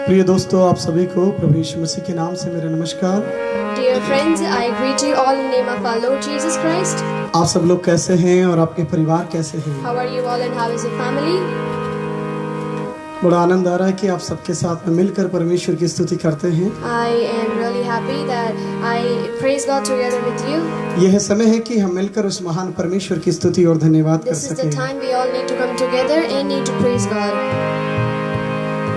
प्रिय दोस्तों, आप सभी को प्रभु यीशु मसीह के नाम से मेरा नमस्कार। Dear friends, I greet you all in the name of our Lord Jesus Christ. आप सब लोग कैसे हैं और आपके परिवार कैसे हैं? How are you all and how is your family? बड़ा आनंद आ रहा है कि आप सबके साथ में मिलकर परमेश्वर की स्तुति करते हैं। I am really happy that I praise God together with you. यह समय है कि हम मिलकर उस महान परमेश्वर की स्तुति और धन्यवाद कर This is the सकें। time we all need to come together and need to praise God.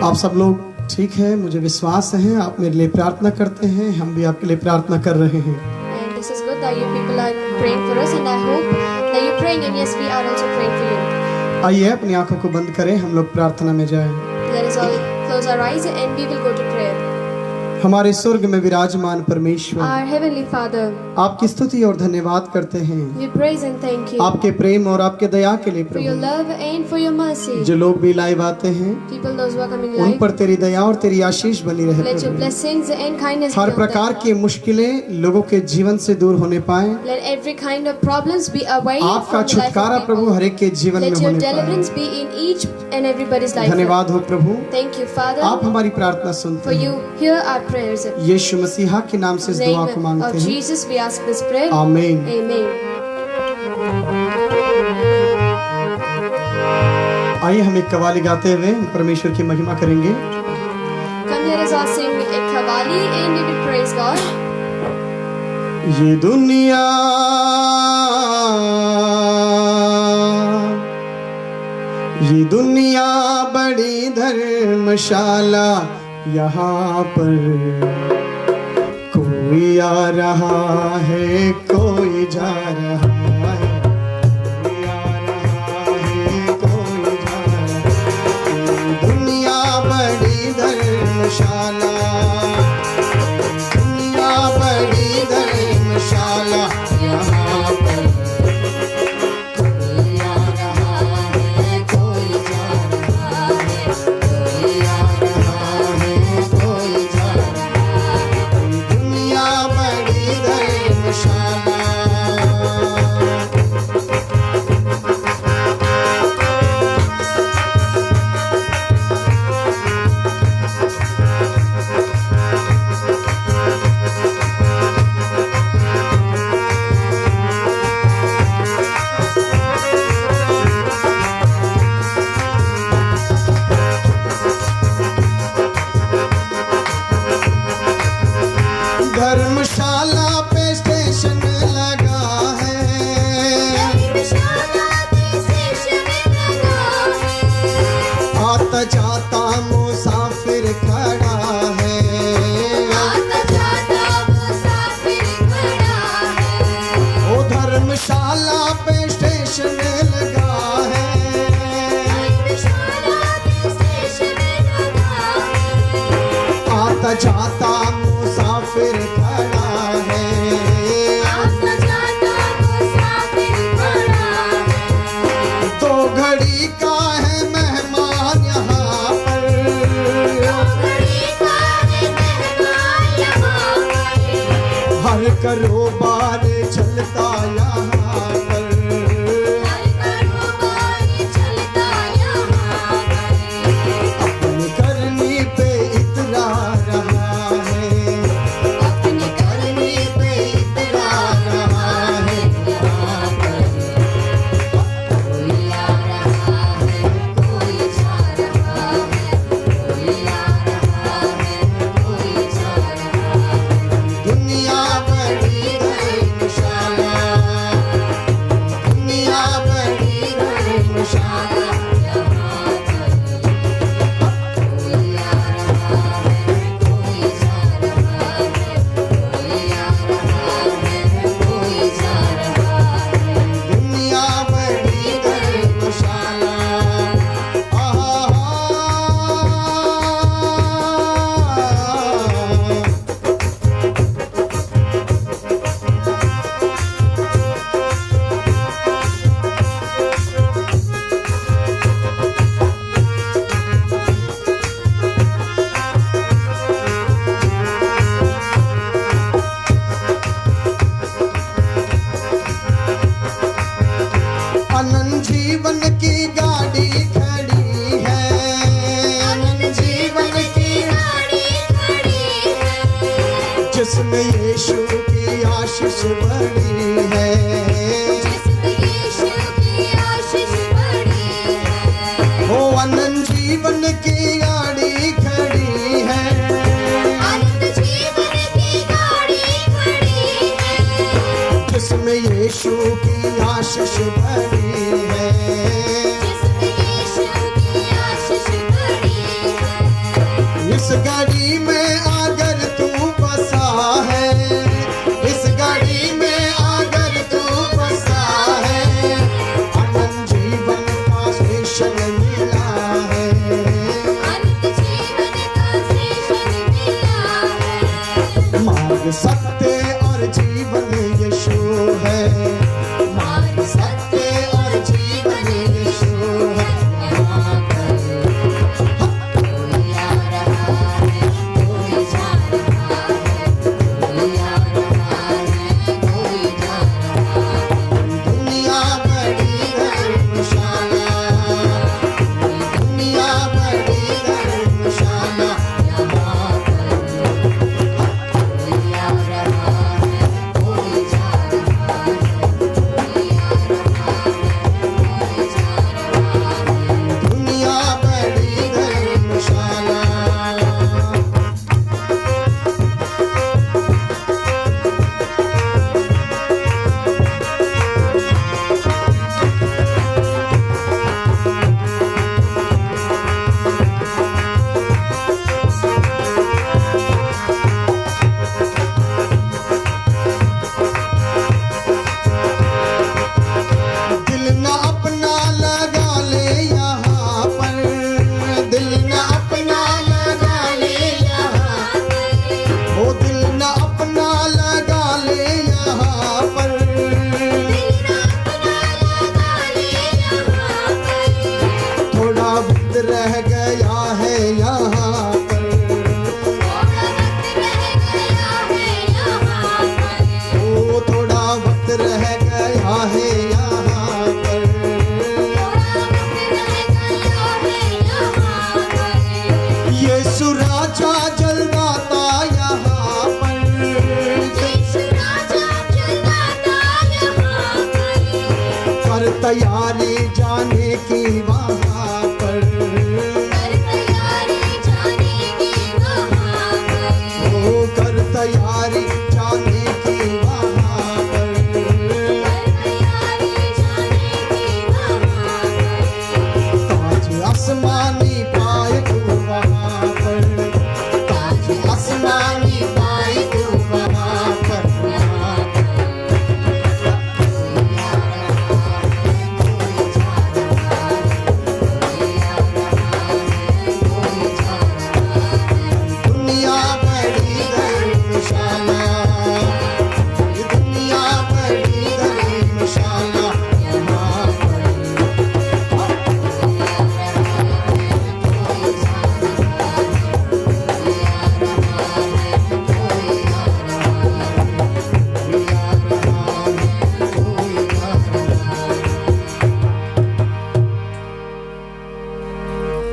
आप सब लोग ठीक है, मुझे विश्वास है आप मेरे लिए प्रार्थना करते हैं, हम भी आपके लिए प्रार्थना कर रहे हैं। And this is good that you people are praying for us, and I hope that you're praying, and yes, we are also praying for you. आइए अपनी आंखों को बंद करें, हम लोग प्रार्थना में जाएं। Let us all close our eyes and we will go to prayer. हमारे स्वर्ग में विराजमान परमेश्वर, Our Heavenly Father, आपकी स्तुति और धन्यवाद करते हैं we praise and thank you आपके प्रेम और आपके दया के लिए for your Prabhu. love and for your mercy. जो लोग भी लाइव आते हैं People, those who are coming उन live, पर तेरी दया और तेरी आशीष बनी रहे let your Prabhu. blessings and kindness be her on प्रकार them. की मुश्किलें लोगों के जीवन से दूर होने पाए। Let every kind of problems be away आपका from the life छुटकारा of प्रभु people. हर एक के जीवन में Let your होने पाए। deliverance be in each and everybody's life. धन्यवाद हो प्रभु, Thank you, Father, आप हमारी प्रार्थना for सुनते you हैं। hear our prayers. In यीशु मसीहा के नाम से इस the दुआ को name मांगते of हैं, Jesus, we ask this prayer. आमीन। Amen. आइए हम एक कवाली गाते हुए परमेश्वर की महिमा करेंगे। Come, let us all sing a kavali and we will praise God. ये दुनिया बड़ी धर्मशाला, यहाँ पर कोई आ रहा है, कोई जा रहा है, कोई आ रहा है, कोई जा रहा है। दुनिया बड़ी धर्मशाला, दुनिया बड़ी धर्मशाला, यहाँ पर कोई आ रहा है, कोई जा रहा है, कोई आ रहा है, कोई जा रहा है। दुनिया बड़ी धर्मशाला। धर्मशाला पे स्टेशन लगा है, आता जाता मुसाफिर खड़ा है, ओ धर्मशाला पे स्टेशन लगा है, आता जाता मुसाफिर खड़ा है। दो घड़ी का है मेहमान यहाँ पर, हर कारोबार चलता यहाँ पर, अपनी करनी पे इतरा रहा है, अपनी करनी पे इतरा रहा है। यहाँ पर कोई आ रहा है, कोई जा रहा है, कोई आ रहा है, कोई जा रहा है। दुनिया बड़ी धर्मशाला, आशीष बड़ी है, जिसमें यीशु की आशीष बड़ी है। वो अनंत जीवन की गाड़ी खड़ी है, अनंत जीवन की गाड़ी खड़ी है, जिसमें यीशु की आशीष बड़ी है। जिसमें यीशु की आशीष बड़ी है। इस गाड़ी में अगर तू बसा है, इस गाड़ी में अगर तू बसा है, अनंत जीवन का स्टेशन मिला है, अनंत जीवन का स्टेशन मिला है। मार्ग सत्य और जीवन यीशु है, मार्ग सत्य और जीवन यीशु है। यहाँ पर कोई आ रहा है, कोई जा रहा है, कोई आ रहा है, कोई जा रहा है। दुनिया बड़ी धर्मशाला, दुनिया बड़ी धर्मशाला, यहाँ पर कोई आ रहा है, कोई जा रहा है, कोई आ रहा है, कोई जा रहा है। दुनिया बड़ी धर्मशाला। दिल न अपना लगा ले यहाँ पर, दिल न अपना लगा ले यहाँ, ओ दिल न अपना लगा ले यहाँ पर, थोड़ा वक्त रह गया है यहाँ पर, ओ थोड़ा वक्त रह गया है यहाँ पर। यीशु राजा जलवाता यहाँ पर, कर तैयारी जाने की वहाँ पर, ओ कर तैयारी जाने की वहाँ पर। ताज आसमानी पाए तू वहाँ पर, ताज आसमानी पाए तू वहाँ पर, वहाँ पर। दुनिया बड़ी धर्मशाला, ये दुनिया बड़ी धर्मशाला, यहाँ पर।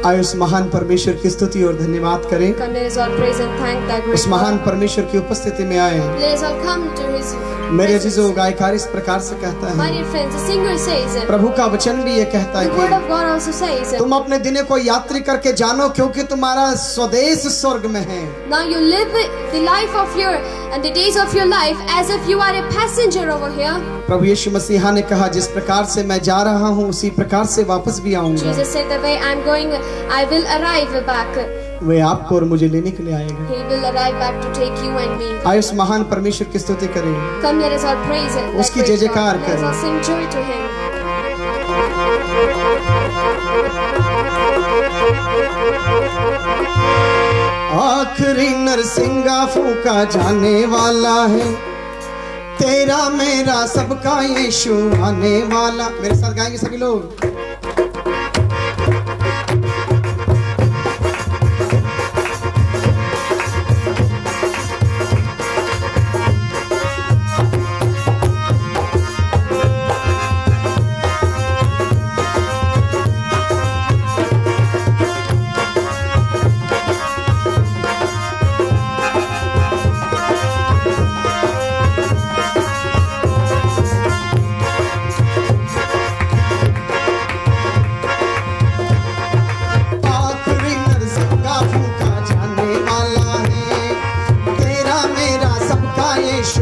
आइए उस महान परमेश्वर की स्तुति और धन्यवाद करें। Come, let us all praise and thank that great उस महान God. परमेश्वर की उपस्थिति में आए। Let us all come to His मेरे presence. अजीजों, गायकार इस प्रकार से कहता My है, dear friends, the singer says, प्रभु का वचन भी ये कहता the word है of God also says, कि तुम अपने दिने को यात्री करके जानो, क्योंकि तुम्हारा स्वदेश स्वर्ग में है। now you live the life of your and the days of your life as if you are a passenger over here. प्रभु यीशु मसीहा ने कहा, जिस प्रकार से मैं जा रहा हूँ उसी प्रकार से वापस भी आऊंगा। Jesus said, the way I'm going, I will arrive back. वे आपको और मुझे लेने के लिए आएगा। He will arrive back to take you and me. आइए उस महान परमेश्वर की स्तुति करें। Come, let us all praise Him. that उसकी great जय जयकार God. Let us all करें। sing joy to Him. आखिरी नरसिंगा फूका जाने वाला है, तेरा मेरा सबका यीशु आने वाला। मेरे साथ गाएंगे सभी लोग।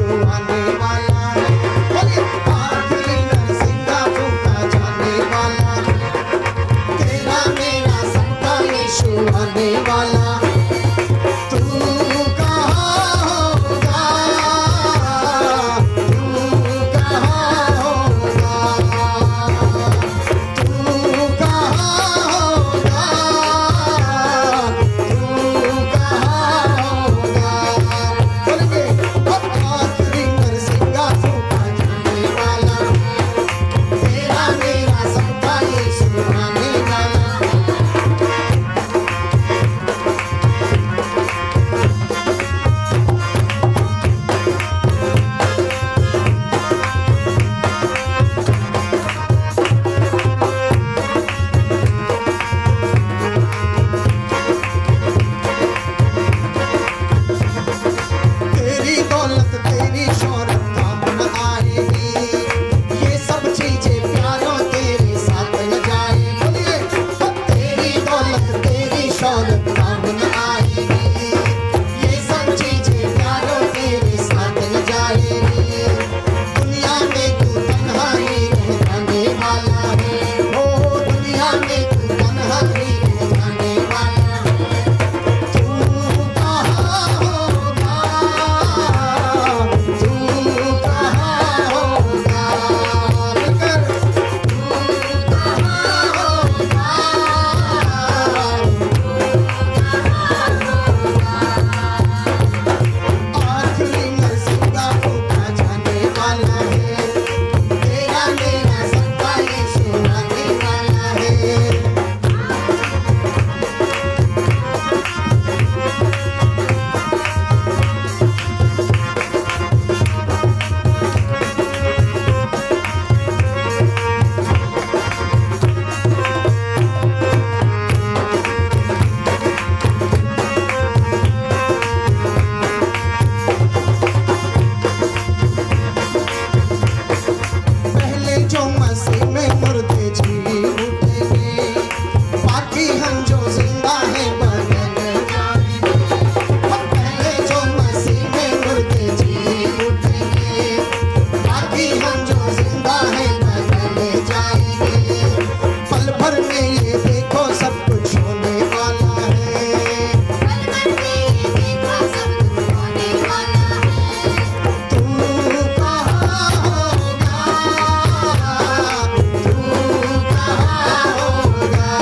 आने वाला है। बोलिए आखिरी नरसिंगा फूका जाने वाला है। तेरा मेरा सबका यीशु आने वाला है। तू कहाँ होगा, तू कहाँ होगा, तू कहाँ होगा, तू कहाँ होगा। बोलिए अब आखिरी नरसिंगा फूका जाने वाला है। तेरा मेरा सबका यीशु आने वाला है। तेरी दौलत तेरी शोहरत काम न आएगी। ये सब चीजें प्यारों तेरे साथ न जाए। बोलिए तेरी दौलत तेरी शोहरत काम न आएगी। ये सब चीजें प्यारों तेरे साथ न जाएगी। दुनिया में तू तन्हा ही रह जाने वाला है। ओ दुनिया में तू तन्हा ही रह जाने वाला है। तू कहाँ होगा, तू कहाँ होगा, मिलकर तू कहाँ होगा, आखिरी नरसिंगा फूका जाने वाला है। तेरा मेरा सबका यीशु आने वाला है। पहले जो मसीह में मुर्दे जी उठेंगे, बाकी हम जो जिंदा हैं बदल जाएंगे। पहले जो मसीह में मुर्दे जी उठेंगे, बाकी हम जो जिंदा हैं बदल जाएंगे। पल भर में ये देखो सब कुछ होने वाला है। पल भर में ये देखो सब कुछ होने वाला है। तू कहाँ होगा, तू कहाँ होगा,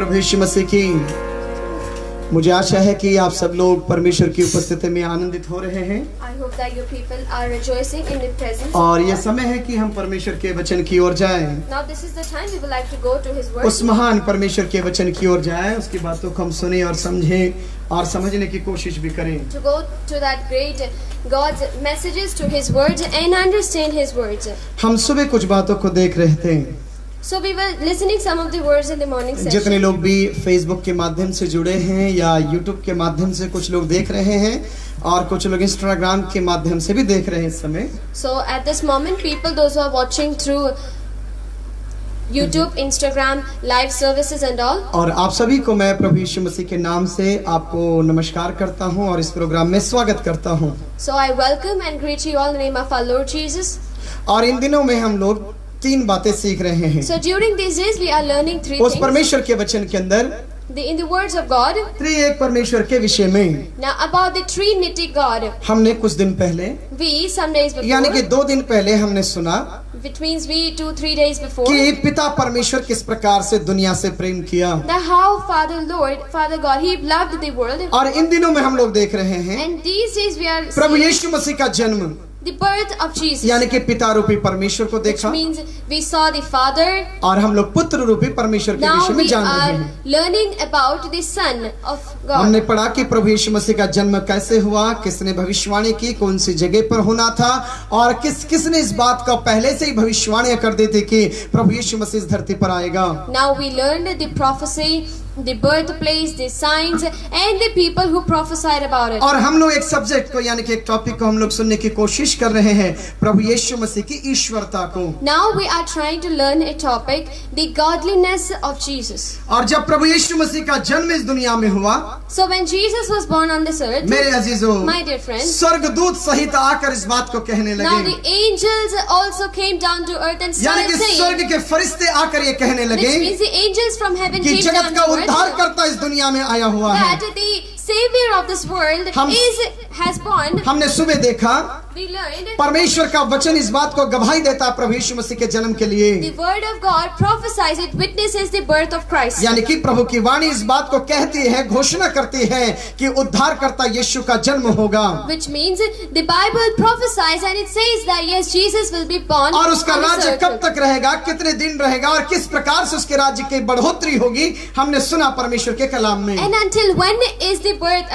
प्रभु यीशु मसीह की। मुझे आशा है कि आप सब लोग परमेश्वर की उपस्थिति में आनंदित हो रहे हैं I hope that you people are rejoicing in the presence. और यह समय है कि हम परमेश्वर के वचन की ओर जाएं। Now this is the time we would like to go to His Word. उस महान परमेश्वर के वचन की ओर जाएं, उसकी बातों को हम सुने और समझें और समझने की कोशिश भी करें। To go to that great God's messages to His words and understand His words. हम सुबह कुछ बातों को देख रहे थे। So we were listening some of the words in the morning जितने session. लोग भी फेसबुक के माध्यम से जुड़े हैं या यूट्यूब के माध्यम से कुछ लोग देख रहे हैं और कुछ लोग इंस्टाग्राम के माध्यम से भी देख रहे हैं इस समय। So at this moment, people, those who are watching through YouTube, Instagram, live services and all, और आप सभी को मैं प्रभु यीशु मसीह के नाम से आपको नमस्कार करता हूं और इस प्रोग्राम में स्वागत करता हूं। so I welcome and greet you all in the name of our Lord Jesus. और इन दिनों में हम लोग 3 बातें सीख रहे हैं। So during these days, we are learning 3 उस things. परमेश्वर के वचन के अंदर In the words of God. त्रिएक परमेश्वर के विषय में Now about the Trinity God, हमने कुछ दिन पहले we some days यानी कि before, 2 दिन पहले हमने सुना which means we 2-3 days before, कि पिता परमेश्वर किस प्रकार से दुनिया से प्रेम किया। that how Father God, He loved the world. और इन दिनों में हम लोग देख रहे हैं And these days we are Prabhu seeing यीशु मसीह का जन्म the birth of Jesus, यानी कि पिता रूपी परमेश्वर को which देखा means we saw the Father. और हम लोग पुत्र रूपी परमेश्वर के Now विषय में we जान रहे are हैं। learning about the Son of हमने God. पढ़ा कि प्रभु यीशु मसीह का जन्म कैसे हुआ, किसने भविष्यवाणी की, कौन सी जगह पर होना था और किसने इस बात का पहले से ही भविष्यवाणियां कर दी थी कि प्रभु यीशु मसीह इस धरती पर आएगा। Now we learned the prophecy, the birthplace, the signs, and the people who prophesied about it. और हम लोग एक सब्जेक्ट को यानी कि एक टॉपिक को हम लोग सुनने की कोशिश कर रहे हैं, प्रभु यीशु मसीह की ईश्वरता को। Now we are trying to learn a topic, the godliness of Jesus. और जब प्रभु यीशु मसीह का जन्म इस दुनिया में हुआ, So when Jesus was born on this earth, मेरे अजीजों, my dear friends, स्वर्गदूत सहित आकर इस बात को कहने now लगे, the angels also came down to earth and यानी started कि saying, स्वर्ग के फरिश्ते आकर ये कहने which लगे means the angels from heaven कि came जगत down का to उद्धार earth, करता इस दुनिया में आया हुआ है। that the Savior of this world हम- has born. हमने सुबह देखा We learned परमेश्वर का वचन इस बात को गवाही देता है प्रभु यीशु मसीह के जन्म के लिए, the word of God prophesies, it witnesses the birth of Christ. यानी कि प्रभु की वाणी इस बात को कहती है, घोषणा करती है कि उद्धार करता यीशु का जन्म होगा Which means the Bible prophesies and it says that yes, Jesus will be born और उसका on this राज्य earth. कब तक रहेगा, कितने दिन रहेगा और किस प्रकार से उसके राज्य की बढ़ोतरी होगी, हमने सुना परमेश्वर के कलाम में। And until when is the birth,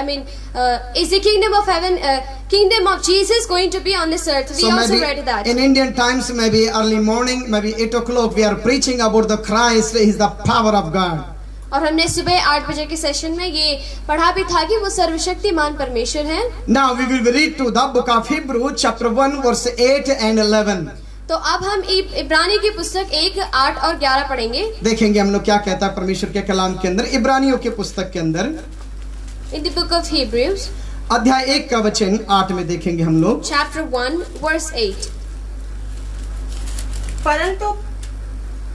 is the kingdom of heaven, kingdom of Jesus going to be on this earth? We also read that. in Indian times, maybe early morning, maybe 8 o'clock, we are preaching about the Christ is the power of God. और हमने सुबह 8 बजे के session में ये पढ़ा भी था कि वो सर्वशक्तिमान परमेश्वर हैं। Now we will read to the book of Hebrew, chapter 1, verse 8 and 11. तो अब हम इब्रानी की पुस्तक 1, 8 और 11 पढ़ेंगे। देखेंगे हम लोग क्या कहता है परमेश्वर के कलाम के अंदर, इब्रानियों के पुस्तक के अंदर In the book of Hebrews, अध्याय 1 का वचन 8 में देखेंगे हम लोग। chapter 1, verse 8. परंतु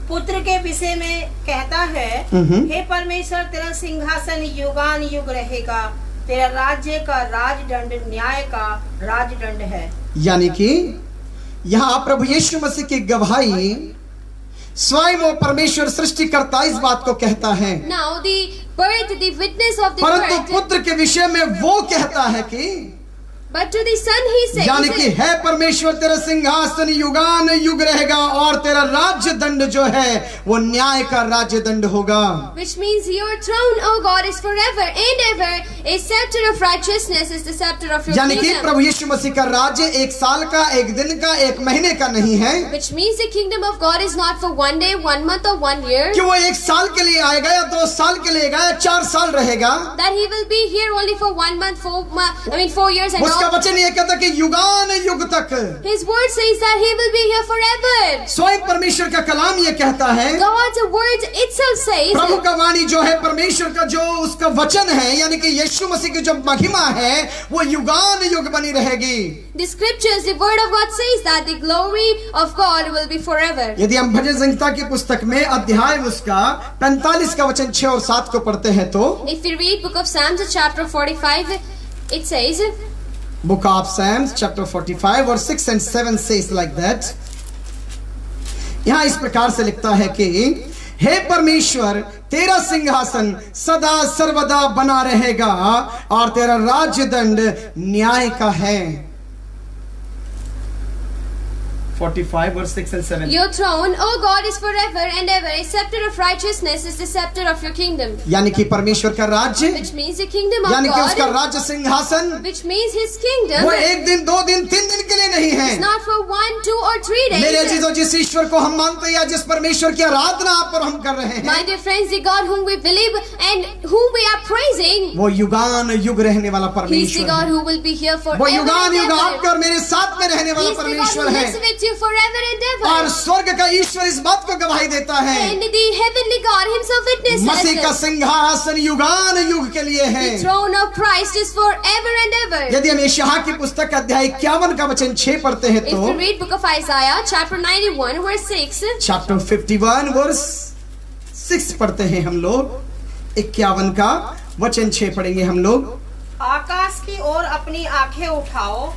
पुत्र के विषय में कहता है, हे परमेश्वर, तेरा सिंहासन युगान युग रहेगा, तेरा राज्य का राजदंड न्याय का राजदंड है। यानी कि यहाँ प्रभु यीशु मसीह की गवाही स्वयं वो परमेश्वर सृष्टिकर्ता इस बात को कहता है, Now the birth, the witness of the परंतु birth, पुत्र के विषय में वो कहता है कि but to the son he यानी कि says, है परमेश्वर, तेरा सिंहासन युगान युग रहेगा और तेरा राज्य दंड जो है वो न्याय का राज्य दंड होगा। which means your throne, O God, is forever and ever. A scepter of righteousness is the scepter of your यानी कि kingdom. प्रभु यीशु मसीह का राज्य 1 साल का, 1 दिन का, 1 महीने का नहीं है Which means the kingdom of God is not for 1 day, 1 month or 1 year. कि वो 1 साल के लिए आएगा या 2 साल के लिए आएगा या 4 साल रहेगा। That he will be here only for 1 month, 4 years and उसका all. वचन ये कहता है कि युगान युग तक। His word says that he will be here forever. स्वयं परमेश्वर का कलाम ये कहता है, God's word itself says, प्रभु का वाणी जो है, परमेश्वर का जो उसका वचन है, यानी कि यीशु मसीह की जो महिमा है वो युगान युग बनी रहेगी। the scriptures, the word of God says that the glory of God will be forever. यदि हम भजन संहिता की पुस्तक में अध्याय उसका 45 का वचन 6 और 7 को पढ़ते हैं तो If we read book of Psalms chapter 45, it says, Book of Psalms chapter 45 verse 6 and 7 says like that. यहाँ इस प्रकार से लिखता है कि हे परमेश्वर, तेरा सिंहासन सदा सर्वदा बना रहेगा और तेरा राज्य दंड न्याय का है। 45 verse 6 and 7। Your throne, O God, is forever and ever. A scepter of righteousness is the scepter of your kingdom. यानी कि परमेश्वर का राज्य, Which means the kingdom of यानी कि उसका God. राज्य सिंहासन Which means His kingdom. वो 1 दिन 2 दिन 3 दिन के लिए नहीं है। It's not for 1, 2 or 3 मेरे days. अजीजों, जिस ईश्वर को हम मानते हैं या जिस परमेश्वर की आराधना आप पर हम कर रहे My हैं, dear friends, the God whom we believe and whom we are praising, वो युगान युग रहने वाला He's the परमेश्वर God है। who will be here forever वो युगान युग and आपके ever. और मेरे साथ में रहने वाला He's the God who परमेश्वर है। lives with you forever and और ever. स्वर्ग का ईश्वर इस बात को गवाही देता है, And the heavenly God Himself मसीह का witnesses. सिंहासन युगान युग के लिए है। The throne of Christ is forever and ever. यदि हम यशायाह की पुस्तक अध्याय 51 का वचन 6 पढ़ते हैं If तो we read book of Isaiah, chapter 91, verse 6, chapter 51 verse 6 पढ़ते हैं हम लोग। 51 का वचन 6 पढ़ेंगे हम लोग। आकाश की ओर अपनी आंखें उठाओ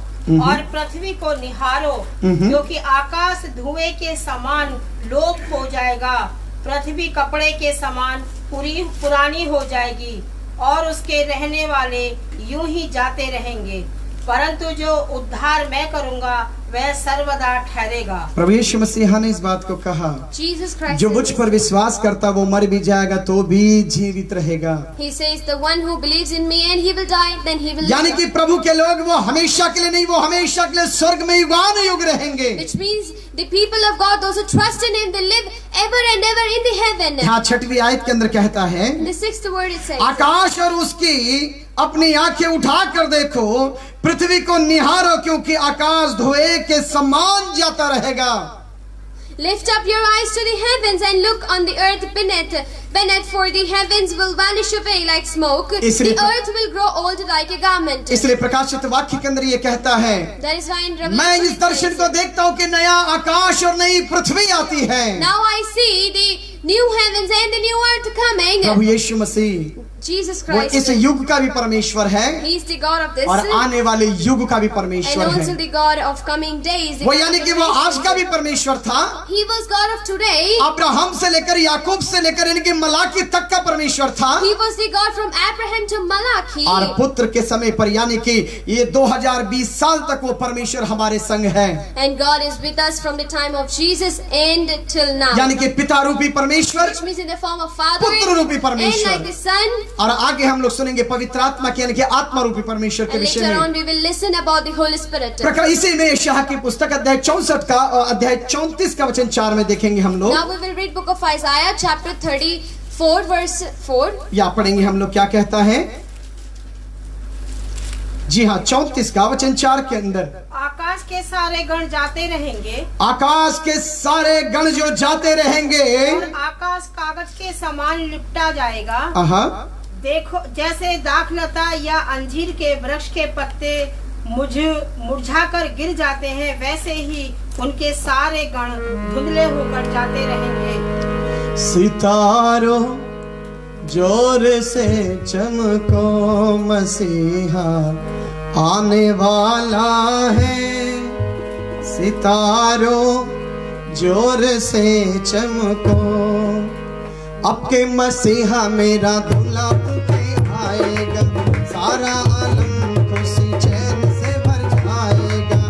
और पृथ्वी को निहारो, क्योंकि आकाश धुएं के समान लोप हो जाएगा, पृथ्वी कपड़े के समान पुरानी हो जाएगी और उसके रहने वाले यूं ही जाते रहेंगे, परंतु जो उद्धार मैं करूंगा वह सर्वदा ठहरेगा। प्रभु यीशु मसीह ने इस बात को कहा, Jesus Christ जो मुझ says, पर विश्वास करता वो मर भी जाएगा तो भी जीवित रहेगा। He says, the one who believes in me and he will die, then he will यानी कि live. प्रभु के लोग वो हमेशा के लिए नहीं, वो हमेशा के लिए स्वर्ग में युगान युग रहेंगे। Which means the people of God, those who trust in Him, they live ever and ever in the heaven. यहाँ 6वीं आयत के अंदर कहता है, In the 6th word it says, आकाश और उसकी अपनी आंखें उठा कर देखो, पृथ्वी को निहारो, क्योंकि आकाश धुएं के समान जाता रहेगा। Lift up your eyes to the heavens and look on the earth beneath, for the heavens will vanish away like smoke. इसलिए- The earth will grow old like a garment. इसलिए प्रकाशित वाक्य के अंदर ये कहता है, That is why in मैं Revelation इस it दर्शन says, को देखता हूँ कि नया आकाश और नई पृथ्वी आती है। now I see the new heavens and the new earth coming. Prabhu Yeshu Masih Jesus वो Christ, इस युग का भी परमेश्वर है He is the God of this और आने वाले युग का भी and परमेश्वर also है। the God of coming days. the वो God यानी of कि वो आज creation. का भी परमेश्वर था, He was God of today. Abraham से लेकर याकूब से लेकर इनके मलाकी तक का परमेश्वर था, He was the God from Abraham to Malachi. और पुत्र के समय पर यानी कि ये 2020 साल तक वो परमेश्वर हमारे संग है। And God is with us from the time of Jesus and till now. यानी कि पिता रूपी परमेश्वर, Which means in the form of Father पुत्र रूपी and परमेश्वर, like the Son. और आगे हम लोग सुनेंगे पवित्र आत्मा के यानी कि आत्मा रूपी परमेश्वर के And विषय later में। on we will listen about the Holy Spirit. इसी में यशायाह की पुस्तक अध्याय 64 का अध्याय 34 का वचन 4 में देखेंगे हम लोग। Now we will read book of Isaiah chapter 34 verse 4. या पढ़ेंगे हम लोग क्या कहता है। जी हाँ, 34 का वचन 4 के अंदर, आकाश के सारे गण जाते रहेंगे आकाश के सारे गण जो जाते रहेंगे, और आकाश कागज के समान लिपटा जाएगा। आहा, देखो, जैसे दाखलता या अंजीर के वृक्ष के पत्ते मुरझाकर गिर जाते हैं, वैसे ही उनके सारे गण धुंधले होकर जाते रहेंगे। सितारों जोर से चमको, मसीहा आने वाला है। सितारों जोर से चमको, अब के मसीहा मेरा दूल्हा आएगा, सारा आलम खुशी चैन से भर जाएगा।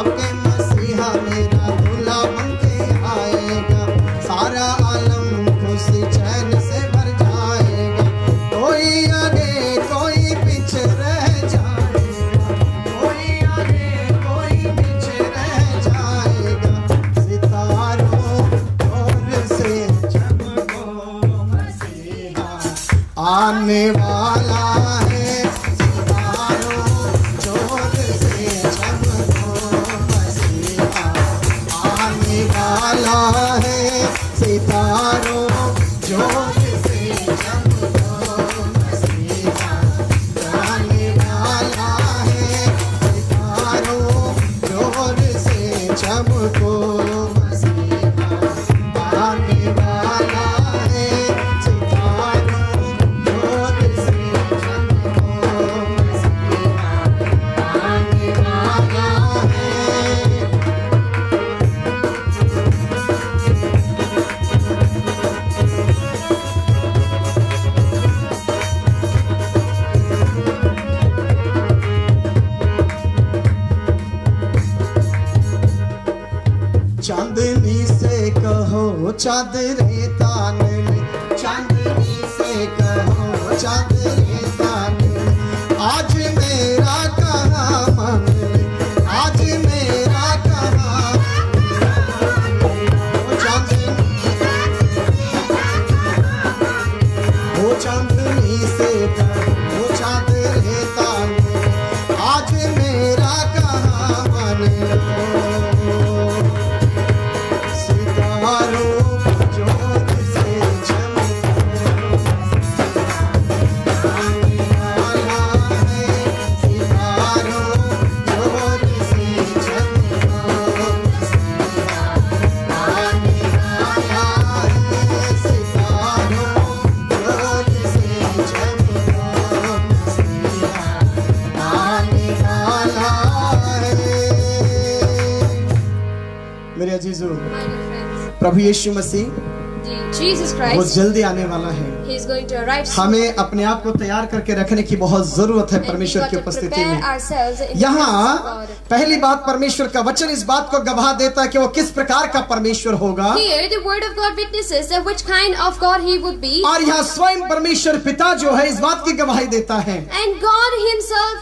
अब के मसीहा मेरा दूल्हा बनके आएगा, सारा आलम खुशी चैन से भर जाएगा। कोई आगे कोई पीछे रह जाएगा, कोई आगे कोई पीछे रह जाएगा। सितारों जोर से चमको, मसीहा आने वाला है। चांदनी तान ले, चांदनी से कहो चांदनी तान ले, आज मेरा कहाँ मन ले, आज मेरा कहाँ वो चांदनी से कहो चांदनी तान ले, आज मेरा कहाँ मन लो। सितारों जोत से चमको, आने वाला है, सितारों जोत से चमको, आने वाला है, सितारों जोत से चमको, आने वाला है। मेरे अजीजों, My dear friends, Prabhu Yeshu Masih Jesus वो Christ, जल्दी आने वाला है। He is going to arrive soon. हमें अपने आप को तैयार करके रखने की बहुत जरूरत है And we परमेश्वर got की to उपस्थिति prepare में। ourselves in the presence of यहाँ God. पहली बात, परमेश्वर का वचन इस बात को गवाह देता है कि वो किस प्रकार का परमेश्वर होगा, Here, the word of God witnesses that which kind of God He would be. और यहाँ स्वयं परमेश्वर पिता जो है इस बात की गवाही देता है And God Himself,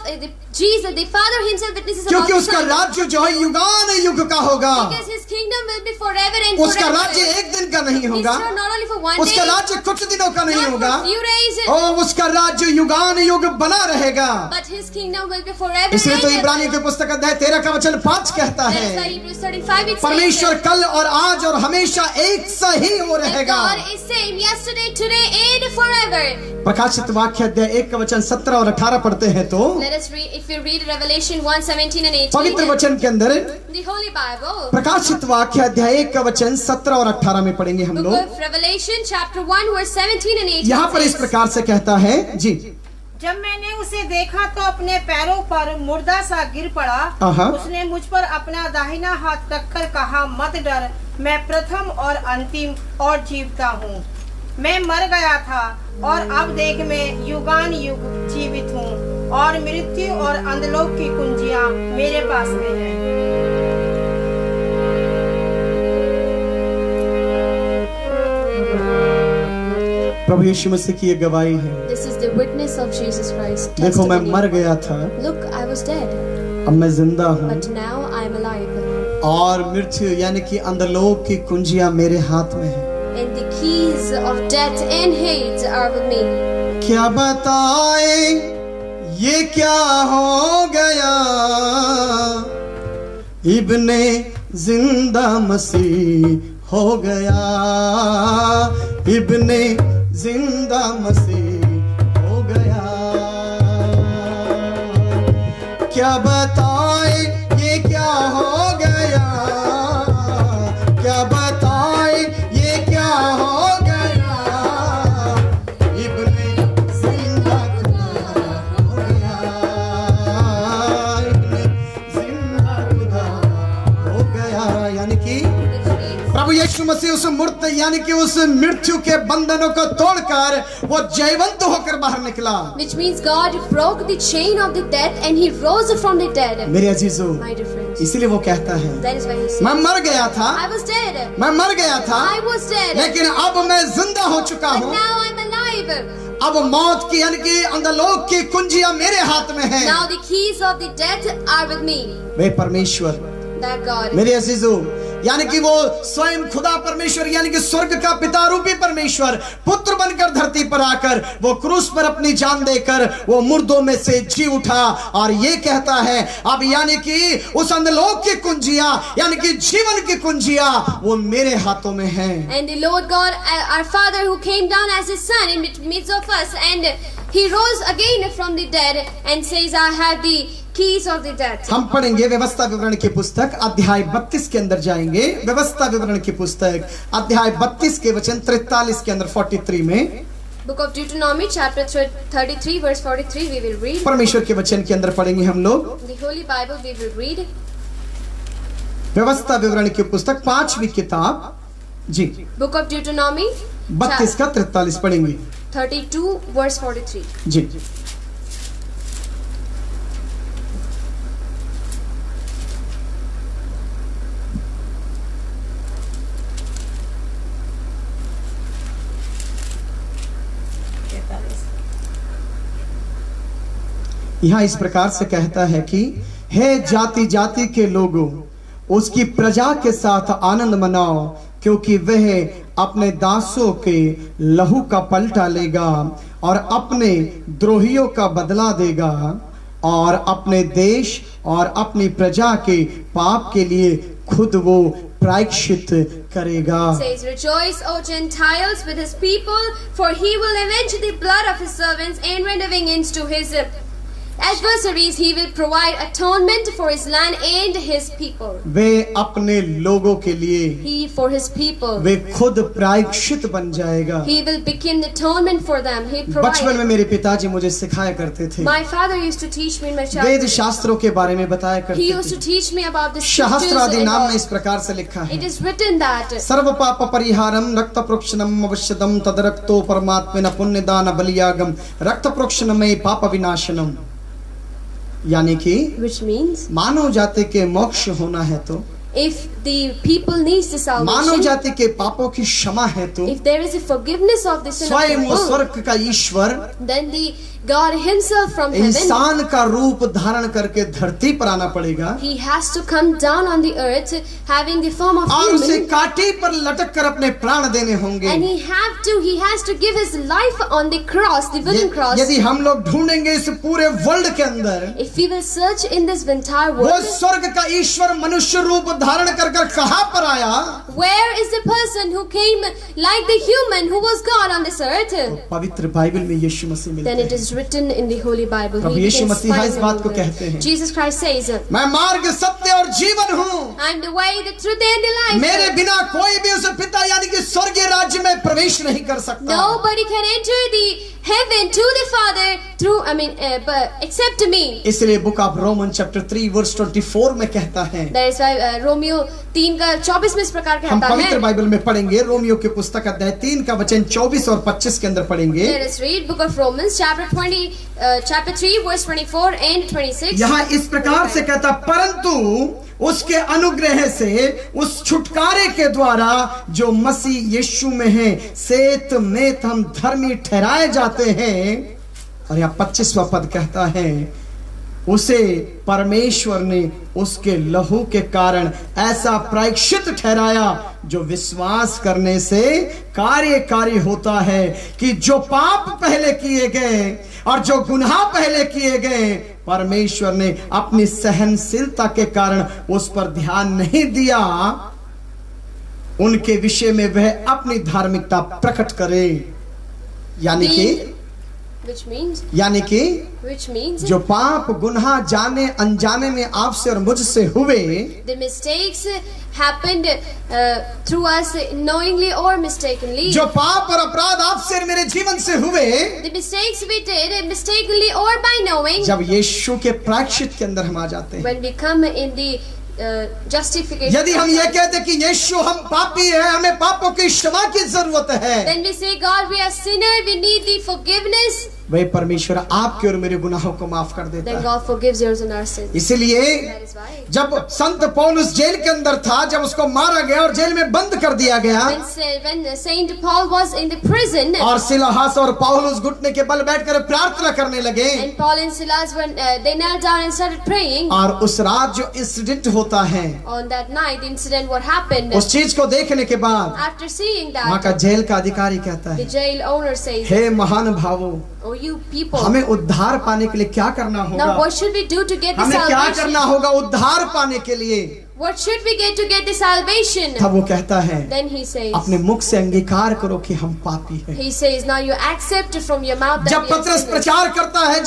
Jesus, the Father Himself witnesses about क्योंकि the उसका Son. राज्य जो है युगान युग का होगा। Because His kingdom will be forever and उसका forever. राज्य एक दिन का नहीं It's होगा, not only for one उसका day, राज्य कुछ दिनों का नहीं not होगा, for few days, और उसका राज्य युगान युग बना रहेगा। but His kingdom will be forever इसलिए तो and इब्रानियों की पुस्तक अध्याय 13 का वचन 5 कहता That is why है, Hebrews 35 it परमेश्वर says कल और आज और हमेशा एक सा ही वो that रहेगा। God is same yesterday, today and forever. प्रकाशित वाक्य अध्याय 1 का वचन 17 और 18 पढ़ते हैं तो Let us read, if we read Revelation 1:17 and 18, पवित्र वचन के अंदर the Holy Bible, प्रकाशित वाक्य अध्याय 1 का वचन 17 और 18 में पढ़ेंगे हम Book लोग। of Revelation chapter 1 verse 17 and 18 यहाँ पर इस says, प्रकार से कहता है जी, जब मैंने उसे देखा तो अपने पैरों पर मुर्दा सा गिर पड़ा। आहा। उसने मुझ पर अपना दाहिना हाथ रखकर कहा, मत डर, मैं प्रथम और अंतिम और जीवता हूँ। मैं मर गया था और अब देख मैं युगान युग जीवित हूँ, और मृत्यु और अंधलोक की कुंजियाँ मेरे पास में हैं। प्रभु यीशु मसीह की ये गवाही है। This is the witness of Jesus Christ. देखो मैं testimony. मर गया था, Look, I was dead, अब मैं जिंदा हूँ, but now I am alive. और मृत्यु यानी कि अंधलोक की कुंजियां मेरे हाथ में है। And the keys of death and hate are with me. क्या बताए ये क्या हो गया, इब्ने जिंदा मसीह हो गया, इब्ने जिंदा मसीह हो गया। क्या बताए ये क्या हो गया, क्या बताए ये क्या हो गया, इब्ने जिंदा खुदा हो गया, इब्ने जिंदा खुदा हो गया। यानी कि प्रभु यीशु मसीह उस मूर्त यानी कि उस मृत्यु के बंधनों को तोड़कर वो जयवंत होकर बाहर निकला। Which means God broke the chain of the death and He rose from the dead. मेरे अजीजों, My dear friends, इसीलिए वो कहता है, that is why He मैं said, मर गया था, I was dead, मैं मर गया था, I was dead, लेकिन अब मैं जिंदा हो चुका but हूँ। now I'm alive. अब मौत की यानी कि अंधलोक की कुंजियां मेरे हाथ में हैं। Now the keys of the death are with me. वे परमेश्वर, That God. मेरे अजीजों, यानी कि वो स्वयं खुदा परमेश्वर यानी कि स्वर्ग का पिता रूपी परमेश्वर पुत्र बनकर धरती पर आकर वो क्रूस पर अपनी जान देकर वो मुर्दों में से जी उठा, और ये कहता है अब यानी कि उस अंधलोक की कुंजियां यानी कि जीवन की कुंजियां वो मेरे हाथों में हैं। And the Lord God, our Father, who came down as His Son in midst of us, and He rose again from the dead and says, I have the keys of the death. हम पढ़ेंगे व्यवस्था विवरण की पुस्तक अध्याय 32 के अंदर जाएंगे। व्यवस्था विवरण की पुस्तक अध्याय 32 के वचन 43 के अंदर 43 में Book of Deuteronomy chapter 33 verse 43 we will read. परमेश्वर के वचन के अंदर पढ़ेंगे हम लोग। The Holy Bible we will read. व्यवस्था विवरण की पुस्तक 5वीं किताब जी Book of Deuteronomy 32 का 43 पढ़ेंगे 32 verse 43. जी। यहाँ इस प्रकार से कहता है कि हे जाति जाति के लोगों, उसकी प्रजा के साथ आनंद मनाओ, क्योंकि वह अपने दासों के लहू का पलटा लेगा और अपने द्रोहियों का बदला देगा और अपने देश और अपनी प्रजा के पाप के लिए खुद वो प्रायश्चित करेगा। Says, rejoice, O Gentiles, with his people, for he will avenge the blood of his servants and render vengeance to his adversaries. He will provide atonement for his land and his people. वे अपने लोगों के लिए He for his people. वे खुद प्रायश्चित बन जाएगा। He will begin atonement for them. He बचपन में provide. मेरे पिताजी मुझे सिखाया करते थे, My father used to teach me in my Veda childhood. शास्त्रों के बारे में बताया He करते used to थे। teach me about the scriptures सहस्त्रादि and नाम में all. इस प्रकार से लिखा है, It is written that सर्व पाप परिहारम रक्त प्रोक्षणम अवश्यदम तद रक्तो परमात्मेन पुण्यदान बलियागम रक्त प्रोक्षणमय पाप विनाशनम। यानी कि which means मानव जाति के मोक्ष होना है तो, if the people needs the Manav salvation, जाति के पापों की क्षमा है तो, if there is a forgiveness of the sin of स्वयं वो the world, स्वर्ग का ईश्वर then the God himself from heaven, इंसान का रूप धारण करके धरती पर आना पड़ेगा he has to come down on the earth having the form of और उसे human, कांटे पर लटक कर अपने प्राण देने होंगे। and he has to give his life on the cross, the wooden cross. यदि हम लोग ढूंढेंगे इस पूरे वर्ल्ड के अंदर, If we will search in this entire वो world, स्वर्ग का ईश्वर मनुष्य रूप धारण कर कर कहाँ पर आया? where is the person who came like the human who was God on this earth? पवित्र बाइबल में यीशु मसीह मिलते Then it हैं। is written in the Holy Bible. Prabhu He Yeshu begins मसीह इस finding बात को them. कहते हैं, Jesus Christ says, मैं मार्ग सत्य और जीवन हूँ, I am the way, the truth and the life. मेरे बिना कोई भी उस पिता यानी कि स्वर्गीय राज्य में प्रवेश नहीं कर सकता। Nobody can enter the heaven to the Father through, but except me. इसलिए book of Roman chapter 3 verse 24 में कहता है, That is why रोमियो 3:24 में इस प्रकार हम कहता पवित्र है. बाइबल में पढ़ेंगे, रोमियो की पुस्तक अध्याय 3 का वचन 24 और 25 के अंदर पढ़ेंगे। Let us read book of Romans chapter 3 verse 24 and 26. यहाँ इस प्रकार से कहता, परंतु उसके अनुग्रह से उस छुटकारे के द्वारा जो मसीह यीशु में है सेत में हम धर्मी ठहराए जाते हैं। और यहाँ 25वां पद कहता है, उसे परमेश्वर ने उसके लहू के कारण ऐसा प्रायश्चित ठहराया जो विश्वास करने से कार्यकारी होता है, कि जो पाप पहले किए गए और जो गुनाह पहले किए गए परमेश्वर ने अपनी सहनशीलता के कारण उस पर ध्यान नहीं दिया, उनके विषय में वह अपनी धार्मिकता प्रकट करे। यानी कि Which means जो पाप गुनाह जाने अनजाने में आपसे और मुझसे हुए, the mistakes happened through us knowingly or mistakenly. जो पाप और अपराध आपसे और मेरे जीवन से हुए, The mistakes we did mistakenly or by knowing, जब यीशु के प्रायश्चित के अंदर हम आ जाते हैं। when we come in the justification, यदि हम ये कहते कि यीशु हम पापी हैं, हमें पापों की क्षमा की जरूरत है, then we say, God, we are sinner, we need the forgiveness. वही परमेश्वर आपके और मेरे गुनाहों को माफ कर देता Then है। God forgives yours and our sins. इसलिए That is why. जब संत पौलुस जेल के अंदर था, जब उसको मारा गया और जेल में बंद कर दिया गया, When Saint Paul was in the prison, और सिलाहास और पौलुस घुटने के बल बैठकर प्रार्थना करने लगे, and Paul and Silas when they knelt down and started praying, और उस रात जो इंसिडेंट होता है, on that night, the incident what happened, उस चीज को देखने के बाद after seeing वहाँ का that, जेल का अधिकारी कहता the है, jail owner says, हे महान भावों, oh you people, हमें उद्धार पाने के लिए क्या करना now होगा? what should we do to get the हमें क्या salvation? करना होगा उद्धार पाने के लिए? What should we get to get the salvation? तब वो कहता है, Then he says, अपने मुख से अंगीकार करो कि हम पापी हैं। he says, now you accept from your mouth that जब we are पतरस sinners. प्रचार करता है,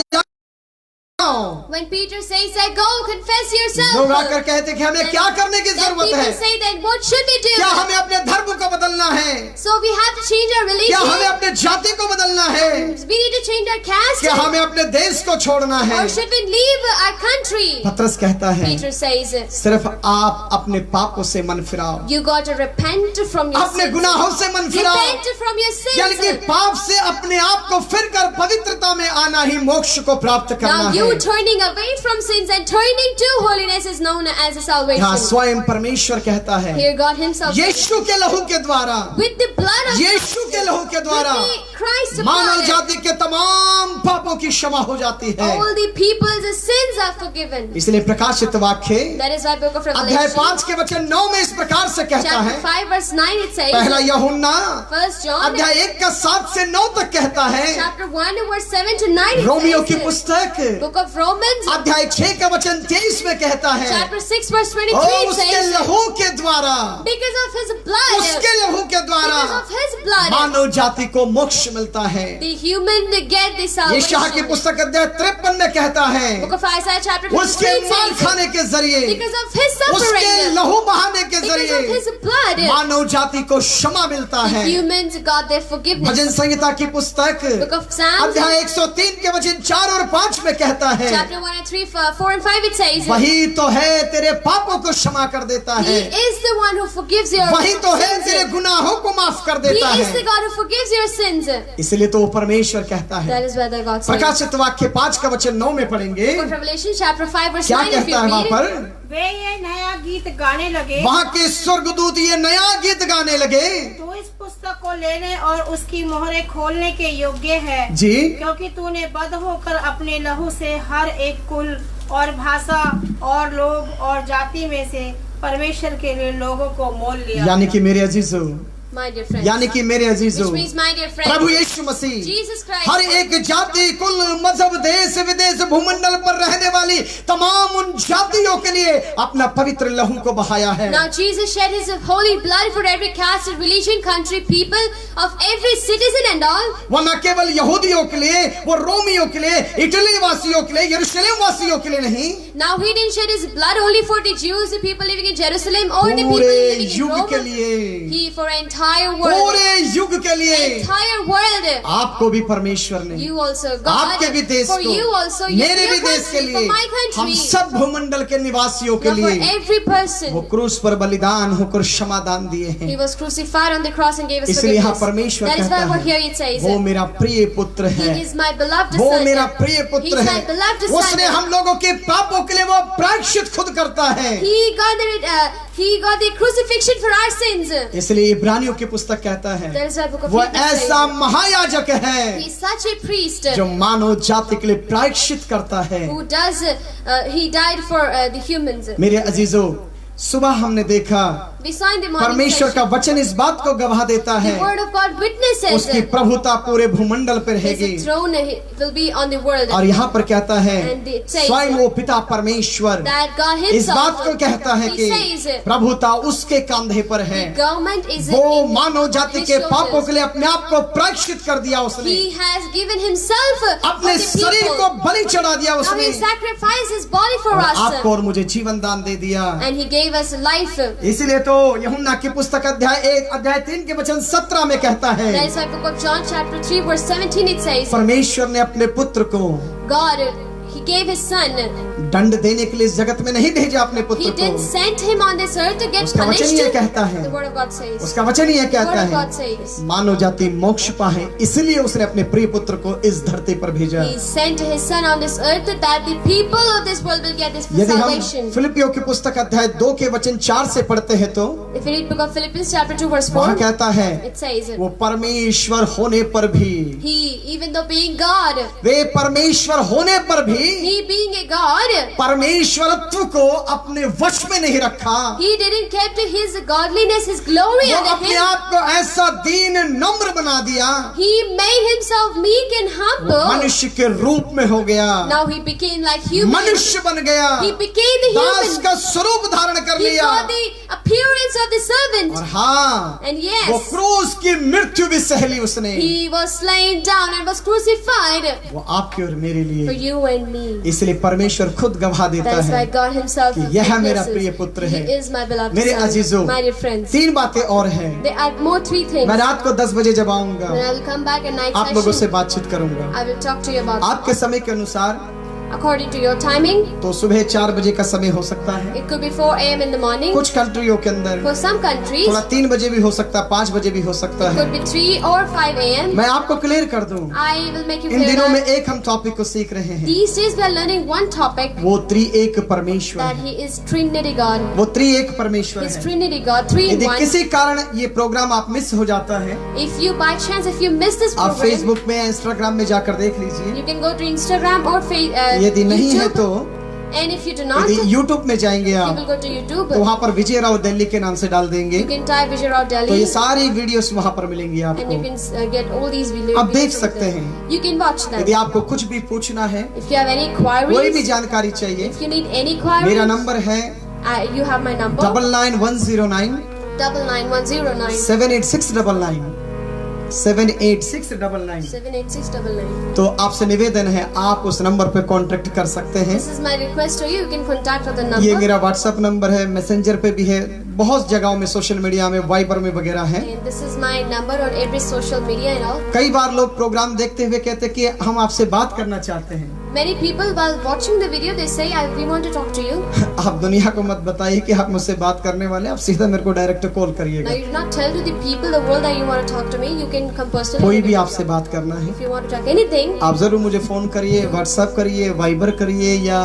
When Peter says that, go confess yourself, लोग आकर कहते कि हमें क्या करने की then जरूरत people है? say that what should we do? क्या हमें अपने धर्म को बदलना है? So we have to change our क्या हमें religion. अपने जाति को बदलना है? We need to change our caste. क्या हमें अपने देश को छोड़ना है? Or should we leave our country? पतरस कहता है, Peter says, सिर्फ आप अपने पापों से मन फिराओ, you got to repent from your अपने sins. गुनाहों से मन फिराओ, Repent from your यानी कि sins. पाप से अपने आप को फिर कर पवित्रता में आना ही मोक्ष को प्राप्त करना Now you true turning away from sins and turning to holiness is known as a यहाँ salvation. स्वयं परमेश्वर कहता है, Here God Himself says, यीशु के लहू के द्वारा, with the blood of यीशु के लहू के द्वारा with the Christ's Manav blood, जाति के तमाम पापों की क्षमा हो जाती है। all the people's sins are forgiven. इसलिए प्रकाशित वाक्य That is why Book of अध्याय Revelation 5 के वचन 9 में इस प्रकार से कहता chapter है। 5 verse 9 it says, पहला यूहन्ना 1 John अध्याय 1 का 7 से 9 तक कहता है। chapter 1 verse 7 to 9 Romeo it की says, पुस्तक Book of Romans अध्याय 6 का वचन 23 में कहता है, chapter 6 verse ओ 23 it उसके says, लहू के द्वारा, because of His blood, उसके लहू के द्वारा because of His blood, मानव जाति को मोक्ष मिलता है। the हुman get the यशायाह की salvation. पुस्तक अध्याय 53 में कहता है, Book of Isaiah chapter उसके 53 मार says, खाने के जरिए, because of His उसके suffering, लहू बहाने के because of जरिए His blood, मानव जाति को क्षमा मिलता है। humans got their forgiveness. भजन संहिता की पुस्तक Book of Psalms अध्याय 103 के वचन 4 और 5 में कहता है, chapter 1 and 3 4 and 5 it says, वही तो है तेरे पापों को क्षमा कर देता He है, is the one who forgives your वही तो है तेरे sins. गुनाहों को माफ कर He देता is the है। God who forgives your sins. इसलिए तो वो परमेश्वर कहता है। That is why the God says. प्रकाशित वाक्य 5 का वचन 9 में पढ़ेंगे, Book of Revelation chapter 5 verse क्या 9 if कहता you है वहां read, पर? वे ये नया गीत गाने लगे, वहां के स्वर्गदूत ये नया गीत गाने लगे, तू इस पुस्तक को लेने और उसकी मोहरें खोलने के योग्य है, जी क्योंकि तूने बद्ध होकर अपने लहू से हर एक कुल और भाषा और लोग और जाति में से परमेश्वर के लिए लोगों को मोल लिया। यानी कि मेरे अजीजों, my dear friends, यानी कि मेरे अजीजों, which means my dear Prabhu friends, Yeshu Masih Jesus Christ, हर एक जाति, कुल, मजहब, देश विदेश, भूमंडल पर रहने वाली तमाम उन जातियों के लिए अपना पवित्र लहू को बहाया है। now Jesus shed His holy blood for every caste, religion, country, people of every citizen and all. वो न केवल यहूदियों के लिए, वो रोमियों के लिए, इटली वासियों के लिए, यरूशलेम वासियों के लिए नहीं, Now He didn't shed His blood only for the Jews, the people living in Jerusalem, or the people पूरे living in युग के Rome. लिए, He for entire world, पूरे युग के लिए entire world. आपको भी परमेश्वर ने, You also, God, आपके भी देश for को, you also, मेरे your भी देश के country, for लिए, my हम country, सब भूमंडल के निवासियों के now for लिए every वो person. क्रूस पर बलिदान होकर क्षमादान दिए He हैं। was crucified on the cross and gave us इसलिए यहाँ forgiveness. परमेश्वर That is कहता why we're here है, it says, वो मेरा प्रिय पुत्र है, He is my beloved वो son. मेरा प्रिय He's पुत्र my है, beloved उसने son. हम लोगों के पापों के लिए वो प्रायश्चित खुद करता है। He got the crucifixion for our sins. इसलिए इब्रानियों की पुस्तक कहता है, That is why Book of वो Hebrews says, ऐसा महायाजक है He is such a priest जो मानव जाति के लिए प्रायश्चित करता है। who does, He died for the humans. मेरे अजीजों, सुबह हमने देखा We saw in the morning परमेश्वर का session, वचन इस बात को गवाह देता the है, word of God witnesses उसकी प्रभुता पूरे भूमंडल पर रहेगी। His throne will be on the world. और यहाँ पर कहता है, And it says स्वयं वो पिता परमेश्वर That God इस बात Himself, को कहता है He कि says, प्रभुता उसके कंधे पर है। the government is वो in मानव जाति His के पापों shoulders. के लिए अपने आप को प्रायश्चित कर दिया उसने, He has given Himself for अपने the शरीर को people. बलि चढ़ा दिया Now उसने, He sacrificed His body for और us. आपको और मुझे जीवन दान दे दिया। And He gave us life. इसीलिए तो यूहन्ना की पुस्तक अध्याय 1 अध्याय 3 के वचन 17 में कहता है, That is why Book of John chapter 3 verse 17 it says, परमेश्वर ने अपने पुत्र को God, He gave His Son. दंड देने के लिए इस जगत में नहीं भेजा अपने पुत्र He को। didn't send Him on this earth to get उसका वचन punished. ये कहता है, The word of God says. उसका वचन ये The कहता word of है, God says. मानव जाति मोक्ष पाए, इसलिए उसने अपने प्रिय पुत्र को इस धरती पर भेजा। He sent His Son on this earth that the people of this world will get this यदि हम salvation. फिलिपियों की पुस्तक अध्याय 2 के वचन 4 से पढ़ते हैं तो If you read Book of Philippians chapter 2 verse 4, वहाँ कहता है, it says, वो परमेश्वर होने पर भी, He, even though being God, वे परमेश्वर होने पर भी He being a God, परमेश्वरत्व को अपने वश में नहीं रखा। He didn't keep His godliness, His glory वो under अपने Him. आप को ऐसा दीन नम्र बना दिया, He made Himself meek and humble. मनुष्य के रूप में हो गया, Now He became like human. मनुष्य बन गया, He became the Das human. का स्वरूप धारण कर He लिया। got the appearance of the servant. और हाँ, And वो yes, क्रूस की मृत्यु भी सहली उसने। He was slain down and was crucified वो आपके और मेरे for लिए, you and me. इसलिए परमेश्वर खुद गवाह देता That is why है God Himself कि यह मेरा witnesses. प्रिय पुत्र He है। is my beloved मेरे son. अजीजों, My dear friends, 3 बातें और हैं। there are more 3 things. मैं रात को 10 बजे जब आऊंगा, Then I will come back at night आप लोगों से session. बातचीत करूंगा। I will talk to you about आपके समय के अनुसार according to your timing. तो सुबह 4 बजे का समय हो सकता है, It could be 4 a.m. in the morning. कुछ कंट्रियों के अंदर For some countries, थोड़ा 3 बजे भी हो सकता है, 5 बजे भी हो सकता it है। could be 3 or 5 a.m. मैं आपको क्लियर कर दूं, I will make you in clear दिनों में that एक हम टॉपिक को सीख रहे हैं, these days we are learning one topic, वो त्रिएक परमेश्वर that है, He is Trinity God. वो त्रिएक परमेश्वर He's है। Trinity God, 3 in यदि 1. किसी कारण ये प्रोग्राम आप मिस हो जाता है, If you by chance, if you miss this आप program, फेसबुक में, इंस्टाग्राम में जाकर देख लीजिए। you can go to Instagram or यदि नहीं है YouTube. तो And if you do not, यदि यूट्यूब में जाएंगे you आप will go to YouTube. तो वहाँ पर विजय राव दिल्ली के नाम से डाल देंगे, You can type Vijay Rao तो ये Delhi, सारी वीडियोस वहाँ पर मिलेंगी and you आपको। can get all these videos. आप देख सकते हैं। You can watch them. यदि आपको कुछ भी पूछना है, If you have any कोई भी queries, जानकारी चाहिए, if you need any queries, मेरा नंबर है you have my number. 99109 99109 78699 78699। 78699. तो आपसे निवेदन है, आप उस नंबर पे कांटेक्ट कर सकते हैं। This is my request to you. You can contact with the ये number. मेरा व्हाट्सएप नंबर है, मैसेंजर पे भी है, बहुत जगहों में सोशल मीडिया में, वाइबर में वगैरह है। And this is my number on every social media and all. कई बार लोग प्रोग्राम देखते हुए कहते हैं कि हम आपसे बात करना चाहते हैं। Many people while watching the video they say we want to talk to you. आप दुनिया को मत बताइए कि आप मुझसे बात करने वाले, आप सीधा मेरे को डायरेक्ट कॉल Now करिएगा। you do not tell to the people the world that you want to talk to me. You can come personally. कोई भी आपसे बात करना है, If you want to talk anything, आप जरूर मुझे फोन करिए, व्हाट्सएप करिए, वाइबर करिए, या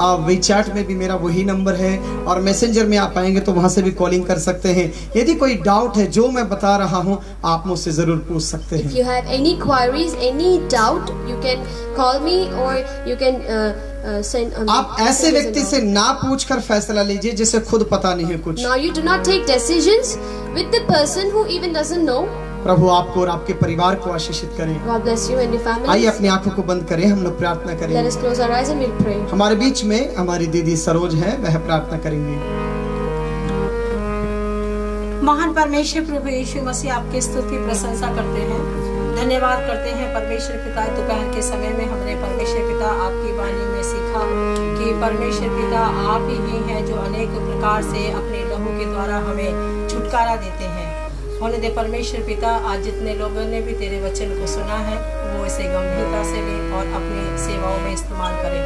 आप वीचैट में भी मेरा वही नंबर है, और मैसेंजर में आप आएंगे तो वहां से भी कॉलिंग कर सकते हैं। यदि कोई डाउट है जो मैं बता रहा हूं, आप मुझसे जरूर पूछ सकते if हैं। you have any queries, any doubt, you can call me or you can send. आप ऐसे messages व्यक्ति and से all. ना पूछकर फैसला लीजिए जिसे खुद पता नहीं है कुछ। Now you do not take decisions with the person who even doesn't know. प्रभु आपको और आपके परिवार को आशीषित करें। God bless you and your आइए family. अपनी आंखों को बंद करें, हम लोग प्रार्थना Let करें। us close our eyes and we'll pray. हमारे बीच में हमारी दीदी सरोज है, वह प्रार्थना करेंगी। महान परमेश्वर प्रभु यीशु मसीह आपकी स्तुति प्रशंसा करते हैं, धन्यवाद करते हैं परमेश्वर पिता। दोपहर के समय में हमने परमेश्वर पिता आपकी वाणी में सीखा कि परमेश्वर पिता आप ही हैं जो अनेक प्रकार से अपने लहू के द्वारा हमें छुटकारा देते हैं। होने दे परमेश्वर पिता, आज जितने लोगों ने भी तेरे वचन को सुना है वो इसे गंभीरता से लें और अपनी सेवाओं में इस्तेमाल करें।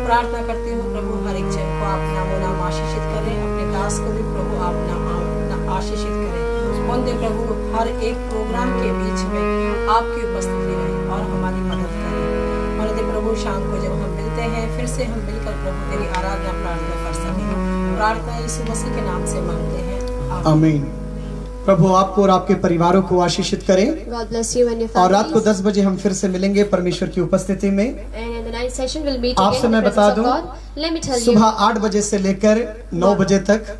प्रार्थना करती हूँ प्रभु हर एक जन को आप नामो नाम आशीषित करें, अपने दास को भी प्रभु आप नाम आशीषित करें। होने दे प्रभु हर एक प्रोग्राम के बीच में आपकी उपस्थिति रहे और हमारी मदद करें। होने दे प्रभु शाम को जब हम मिलते हैं फिर से हम मिलकर प्रभु तेरी आराधना प्रार्थना कर सकें। प्रार्थना यीशु मसीह के नाम से मांगते हैं, आमीन। प्रभु आपको और आपके परिवारों को आशीषित करें। God bless you and your और रात को families. 10 बजे हम फिर से मिलेंगे परमेश्वर की उपस्थिति में। And in the night session we'll meet आपसे again in मैं the बता presence of दूं, God. Let me tell you, सुबह 8 बजे से लेकर 9 बजे तक,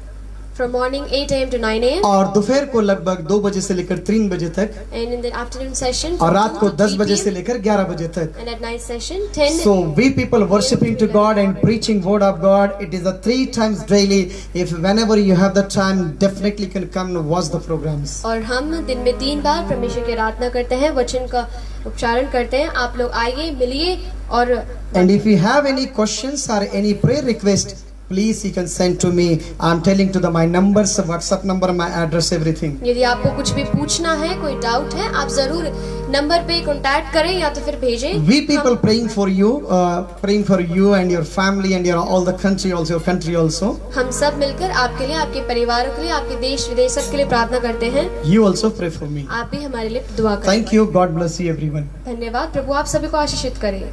from morning 8 a.m. to 9 a.m. और दोपहर को लगभग 2 बजे से लेकर 3 बजे तक, and in the afternoon session और from रात 2 को to 10 3 बजे से p.m. लेकर 11 बजे तक। and at night session 10 So we people worshiping to God and preaching word of God, it is a 3 times daily. If whenever you have the time, definitely can come and watch the programs. और हम दिन में 3 बार परमेश्वर की आराधना करते हैं, वचन का उच्चारण करते हैं। आप लोग आइए, मिलिए और And if you have any questions or any prayer request, please you can send to me. I'm telling to my numbers, WhatsApp number, my address, everything. यदि आपको कुछ भी पूछना है, कोई डाउट है, आप जरूर नंबर पे कांटेक्ट करें या तो फिर भेजें। We people praying for you and your family and your all the country also, your country also. हम सब मिलकर आपके लिए, आपके परिवारों के लिए, आपके देश विदेश सबके लिए प्रार्थना करते हैं। You also pray for me. आप भी हमारे लिए दुआ करें। Thank you. God bless you everyone. धन्यवाद। प्रभु आप सभी को आशीषित करे।